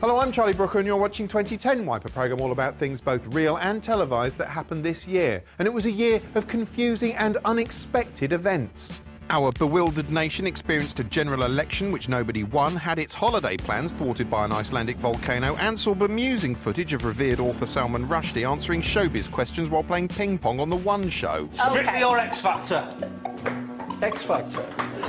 Hello, I'm Charlie Brooker and you're watching 2010 Wipe, a programme all about things both real and televised that happened this year. And it was a year of confusing and unexpected events. Our bewildered nation experienced a general election which nobody won, had its holiday plans thwarted by an Icelandic volcano, and saw bemusing footage of revered author Salman Rushdie answering showbiz questions while playing ping pong on The One Show. Bring me your X Factor. X Factor.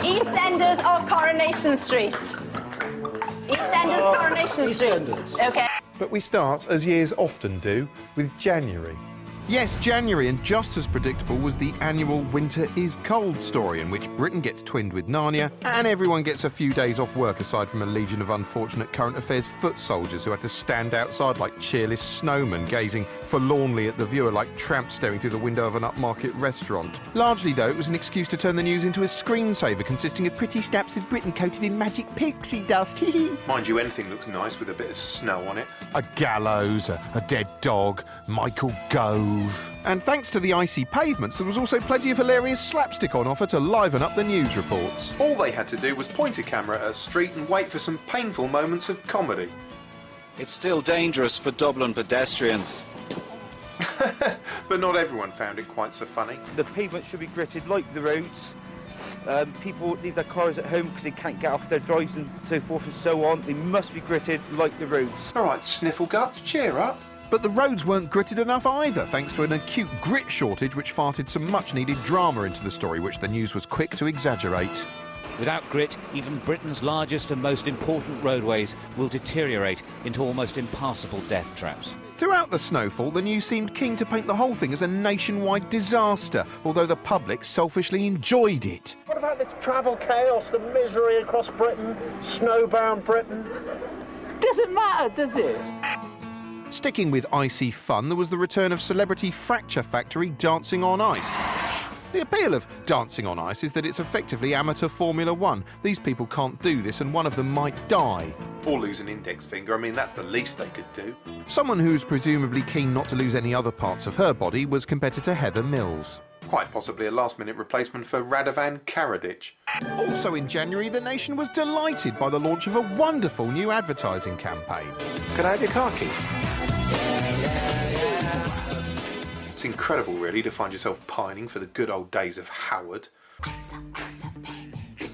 EastEnders or Coronation Street? EastEnders, Coronation Street. EastEnders. OK. But we start, as years often do, with January. Yes, January, and just as predictable was the annual Winter is Cold story, in which Britain gets twinned with Narnia, and everyone gets a few days off work aside from a legion of unfortunate current affairs foot soldiers who had to stand outside like cheerless snowmen, gazing forlornly at the viewer like tramps staring through the window of an upmarket restaurant. Largely, though, it was an excuse to turn the news into a screensaver consisting of pretty snaps of Britain coated in magic pixie dust. Mind you, anything looks nice with a bit of snow on it. A gallows, a dead dog, Michael Gove. And thanks to the icy pavements, there was also plenty of hilarious slapstick on offer to liven up the news reports. All they had to do was point a camera at a street and wait for some painful moments of comedy. It's still dangerous for Dublin pedestrians. But not everyone found it quite so funny. The pavement should be gritted like the roads. People leave their cars at home because they can't get off their drives and so forth and so on. They must be gritted like the roads. All right, Sniffleguts, cheer up. But the roads weren't gritted enough either, thanks to an acute grit shortage which farted some much-needed drama into the story, which the news was quick to exaggerate. Without grit, even Britain's largest and most important roadways will deteriorate into almost impassable death traps. Throughout the snowfall, the news seemed keen to paint the whole thing as a nationwide disaster, although the public selfishly enjoyed it. What about this travel chaos, the misery across Britain, snowbound Britain? Doesn't matter, does it? Sticking with icy fun, there was the return of celebrity Fracture Factory Dancing on Ice. The appeal of Dancing on Ice is that it's effectively amateur Formula One. These people can't do this and one of them might die. Or lose an index finger. I mean, that's the least they could do. Someone who's presumably keen not to lose any other parts of her body was competitor Heather Mills. Quite possibly a last-minute replacement for Radovan Karadzic. Also in January, the nation was delighted by the launch of a wonderful new advertising campaign. Can I have your car keys? It's incredible, really, to find yourself pining for the good old days of Howard.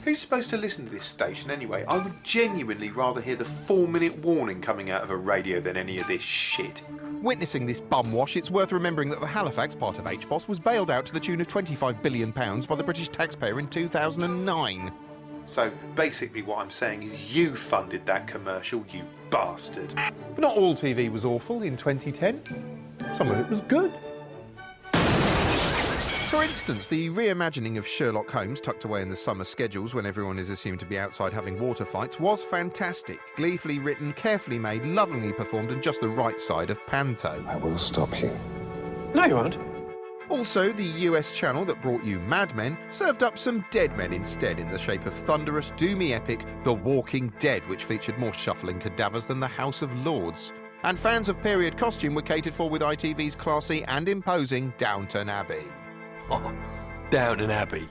Who's supposed to listen to this station anyway? I would genuinely rather hear the 4-minute warning coming out of a radio than any of this shit. Witnessing this bumwash, it's worth remembering that the Halifax part of HBOS was bailed out to the tune of £25 billion by the British taxpayer in 2009. So basically what I'm saying is you funded that commercial, you bastard. But not all TV was awful in 2010. Some of it was good. For instance, the reimagining of Sherlock Holmes, tucked away in the summer schedules when everyone is assumed to be outside having water fights, was fantastic. Gleefully written, carefully made, lovingly performed, and just the right side of panto. I will stop you. No, you won't. Also, the US channel that brought you Mad Men served up some dead men instead in the shape of thunderous, doomy epic The Walking Dead, which featured more shuffling cadavers than the House of Lords. And fans of period costume were catered for with ITV's classy and imposing Downton Abbey. Oh, Downton Abbey,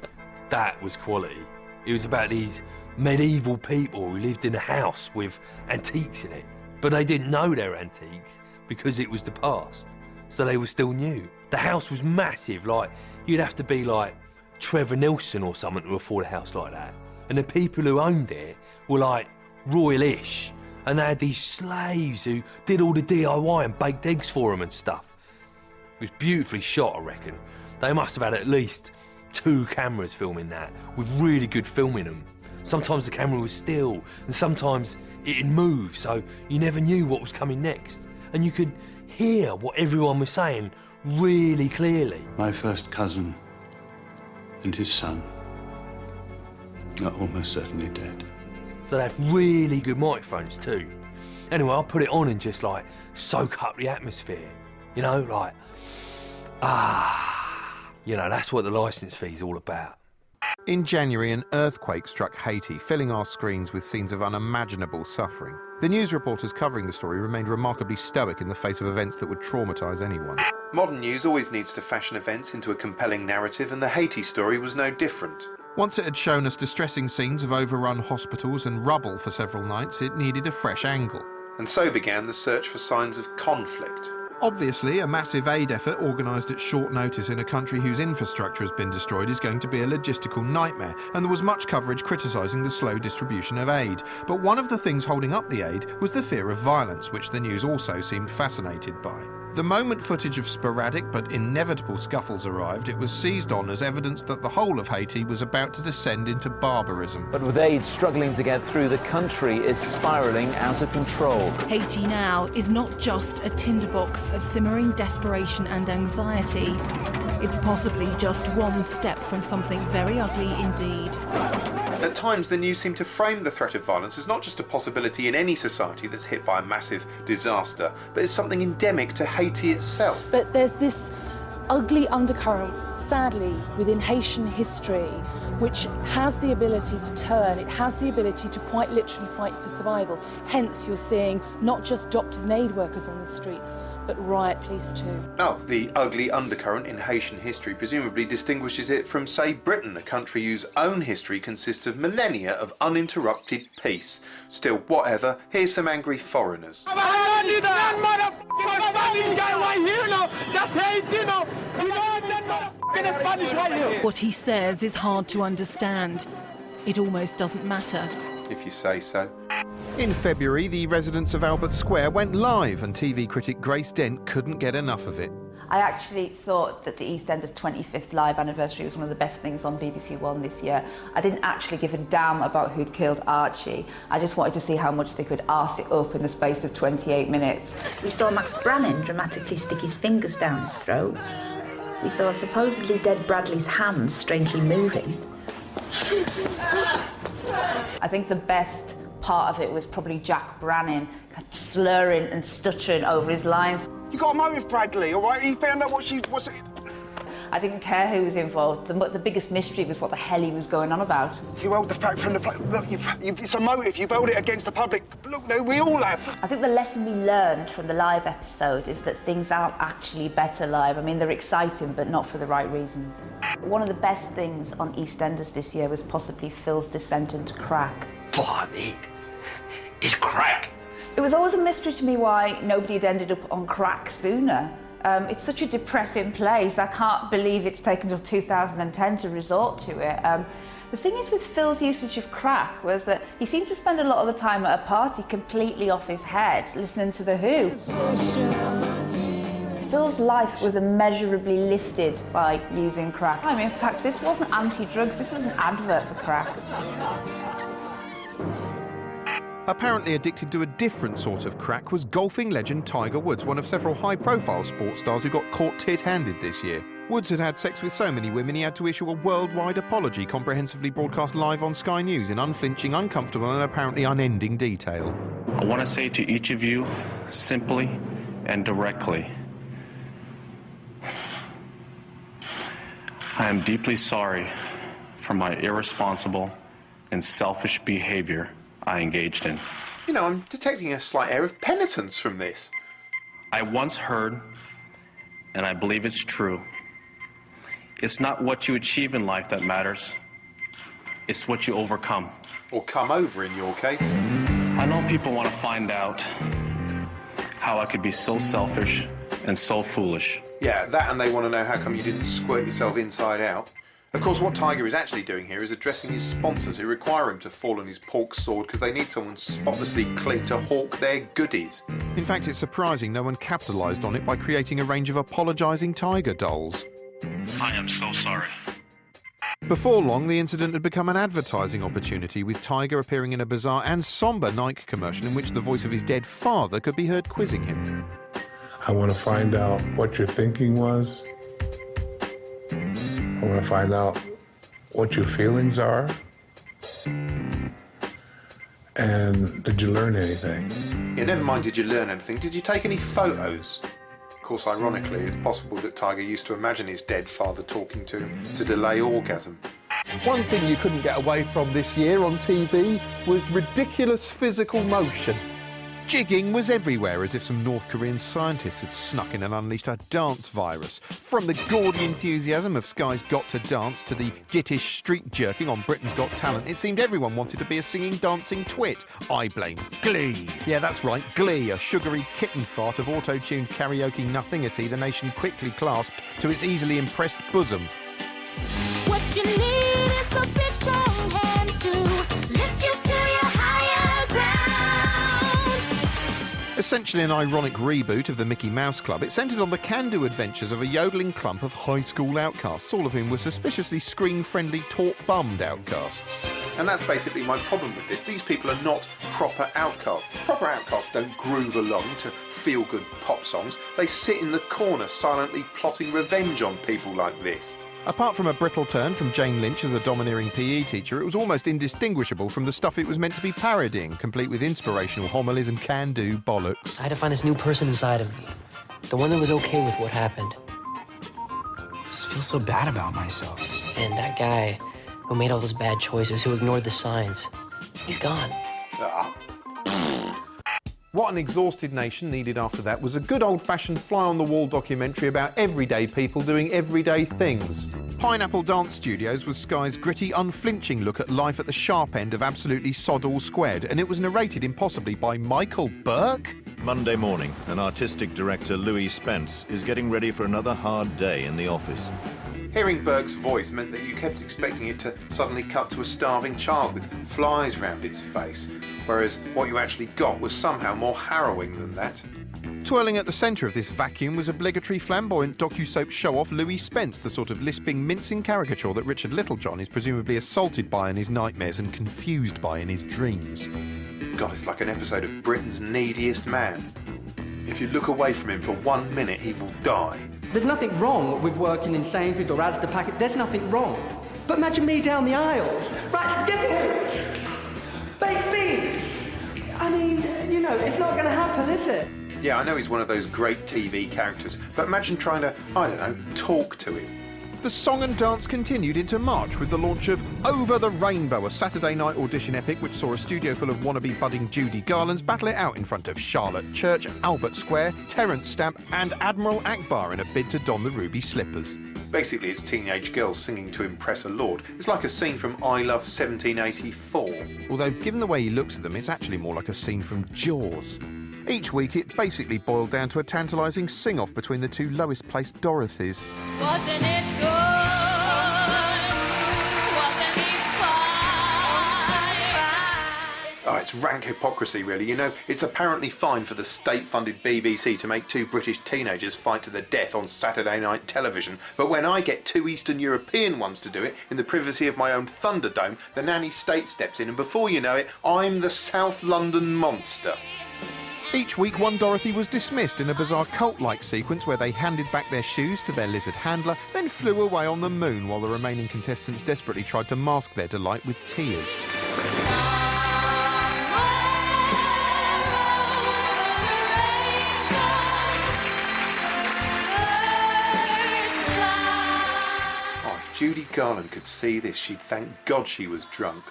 that was quality. It was about these medieval people who lived in a house with antiques in it, but they didn't know they were antiques because it was the past, so they were still new. The house was massive, like you'd have to be like Trevor Nelson or something to afford a house like that. And the people who owned it were like royalish, and they had these slaves who did all the DIY and baked eggs for them and stuff. It was beautifully shot, I reckon. They must have had at least 2 cameras filming that, with really good film in them. Sometimes the camera was still, and sometimes it'd move, so you never knew what was coming next. And you could hear what everyone was saying really clearly. My first cousin and his son are almost certainly dead. So they have really good microphones too. Anyway, I'll put it on and just like soak up the atmosphere. You know, like, you know, that's what the licence fee's all about. In January, an earthquake struck Haiti, filling our screens with scenes of unimaginable suffering. The news reporters covering the story remained remarkably stoic in the face of events that would traumatise anyone. Modern news always needs to fashion events into a compelling narrative, and the Haiti story was no different. Once it had shown us distressing scenes of overrun hospitals and rubble for several nights, it needed a fresh angle. And so began the search for signs of conflict. Obviously, a massive aid effort organised at short notice in a country whose infrastructure has been destroyed is going to be a logistical nightmare, and there was much coverage criticising the slow distribution of aid. But one of the things holding up the aid was the fear of violence, which the news also seemed fascinated by. The moment footage of sporadic but inevitable scuffles arrived, it was seized on as evidence that the whole of Haiti was about to descend into barbarism. But with aid struggling to get through, the country is spiralling out of control. Haiti now is not just a tinderbox of simmering desperation and anxiety. It's possibly just one step from something very ugly indeed. At times, the news seemed to frame the threat of violence as not just a possibility in any society that's hit by a massive disaster, but as something endemic to Haiti itself. But there's this ugly undercurrent, sadly, within Haitian history, which has the ability to turn. It has the ability to quite literally fight for survival. Hence, you're seeing not just doctors and aid workers on the streets, but riot police too. Oh, the ugly undercurrent in Haitian history presumably distinguishes it from, say, Britain, a country whose own history consists of millennia of uninterrupted peace. Still, whatever, here's some angry foreigners. What he says is hard to understand. It almost doesn't matter. If you say so. In February, the residents of Albert Square went live, and TV critic Grace Dent couldn't get enough of it. I actually thought that the EastEnders 25th live anniversary was one of the best things on BBC One this year. I didn't actually give a damn about who'd killed Archie. I just wanted to see how much they could arse it up in the space of 28 minutes. We saw Max Brannan dramatically stick his fingers down his throat. We saw supposedly dead Bradley's hands strangely moving. I think the best part of it was probably Jack Brannan slurring and stuttering over his lines. You got a motive, Bradley, all right? You found out what she was. I didn't care who was involved. The biggest mystery was what the hell he was going on about. You held the fact from the... Look, it's a motive. You've held it against the public. Look, no, we all have. I think the lesson we learned from the live episode is that things aren't actually better live. I mean, they're exciting, but not for the right reasons. One of the best things on EastEnders this year was possibly Phil's descent into crack. Blimey, it's crack. It was always a mystery to me why nobody had ended up on crack sooner. It's such a depressing place. I can't believe it's taken until 2010 to resort to it. The thing is with Phil's usage of crack was that he seemed to spend a lot of the time at a party completely off his head, listening to The Who. Phil's life was immeasurably lifted by using crack. I mean, in fact, this wasn't anti-drugs, this was an advert for crack. Apparently addicted to a different sort of crack was golfing legend Tiger Woods, one of several high-profile sports stars who got caught tit-handed this year. Woods had had sex with so many women he had to issue a worldwide apology, comprehensively broadcast live on Sky News in unflinching, uncomfortable and apparently unending detail. I want to say to each of you, simply and directly, I am deeply sorry for my irresponsible and selfish behavior I engaged in. You know, I'm detecting a slight air of penitence from this. I once heard, and I believe it's true, it's not what you achieve in life that matters, it's what you overcome. Or come over in your case. I know people want to find out how I could be so selfish and so foolish. Yeah, that, and they want to know how come you didn't squirt yourself inside out. Of course, what Tiger is actually doing here is addressing his sponsors who require him to fall on his pork sword because they need someone spotlessly clean to hawk their goodies. In fact, it's surprising no one capitalised on it by creating a range of apologising Tiger dolls. I am so sorry. Before long, the incident had become an advertising opportunity, with Tiger appearing in a bizarre and sombre Nike commercial in which the voice of his dead father could be heard quizzing him. I want to find out what your thinking was. I want to find out what your feelings are. And did you learn anything? Yeah, never mind did you learn anything. Did you take any photos? Of course, ironically, it's possible that Tiger used to imagine his dead father talking to him to delay orgasm. One thing you couldn't get away from this year on TV was ridiculous physical motion. Jigging was everywhere, as if some North Korean scientists had snuck in and unleashed a dance virus. From the gaudy enthusiasm of Sky's Got to Dance to the gittish street jerking on Britain's Got Talent, it seemed everyone wanted to be a singing, dancing twit. I blame Glee. Yeah, that's right, Glee, a sugary kitten fart of auto-tuned karaoke nothingity the nation quickly clasped to its easily impressed bosom. What you need is a big strong hand to lift you to your higher ground. Essentially an ironic reboot of the Mickey Mouse Club, it centred on the can-do adventures of a yodeling clump of high school outcasts, all of whom were suspiciously screen-friendly, taut-bummed outcasts. And that's basically my problem with this. These people are not proper outcasts. Proper outcasts don't groove along to feel-good pop songs. They sit in the corner silently plotting revenge on people like this. Apart from a brittle turn from Jane Lynch as a domineering PE teacher, it was almost indistinguishable from the stuff it was meant to be parodying, complete with inspirational homilies and can-do bollocks. I had to find this new person inside of me. The one that was okay with what happened. I just feel so bad about myself. And that guy who made all those bad choices, who ignored the signs, he's gone. What an exhausted nation needed after that was a good old-fashioned fly-on-the-wall documentary about everyday people doing everyday things. Pineapple Dance Studios was Sky's gritty, unflinching look at life at the sharp end of absolutely sod-all squared, and it was narrated impossibly by Michael Burke. Monday morning, an artistic director, Louis Spence, is getting ready for another hard day in the office. Hearing Burke's voice meant that you kept expecting it to suddenly cut to a starving child with flies round its face, whereas what you actually got was somehow more harrowing than that. Twirling at the centre of this vacuum was obligatory flamboyant docu-soap show-off Louis Spence, the sort of lisping, mincing caricature that Richard Littlejohn is presumably assaulted by in his nightmares and confused by in his dreams. God, it's like an episode of Britain's Neediest Man. If you look away from him for 1 minute, he will die. There's nothing wrong with working in Sainsbury's or Asda Packet. There's nothing wrong. But imagine me down the aisles. Right, spaghetti, baked beans. I mean, you know, it's not going to happen, is it? Yeah, I know he's one of those great TV characters, but imagine trying to, I don't know, talk to him. The song and dance continued into March with the launch of Over the Rainbow, a Saturday night audition epic which saw a studio full of wannabe budding Judy Garlands battle it out in front of Charlotte Church, Albert Square, Terence Stamp and Admiral Akbar in a bid to don the ruby slippers. Basically, it's teenage girls singing to impress a lord. It's like a scene from I Love 1784. Although, given the way he looks at them, it's actually more like a scene from Jaws. Each week, it basically boiled down to a tantalising sing-off between the two lowest-placed Dorothys. Wasn't it good? Wasn't it fun? Oh, it's rank hypocrisy, really. You know, it's apparently fine for the state-funded BBC to make two British teenagers fight to the death on Saturday night television, but when I get two Eastern European ones to do it in the privacy of my own Thunderdome, the nanny state steps in, and before you know it, I'm the South London monster. Each week, one Dorothy was dismissed in a bizarre cult-like sequence where they handed back their shoes to their lizard handler, then flew away on the moon while the remaining contestants desperately tried to mask their delight with tears. Oh, if Judy Garland could see this, she'd thank God she was drunk.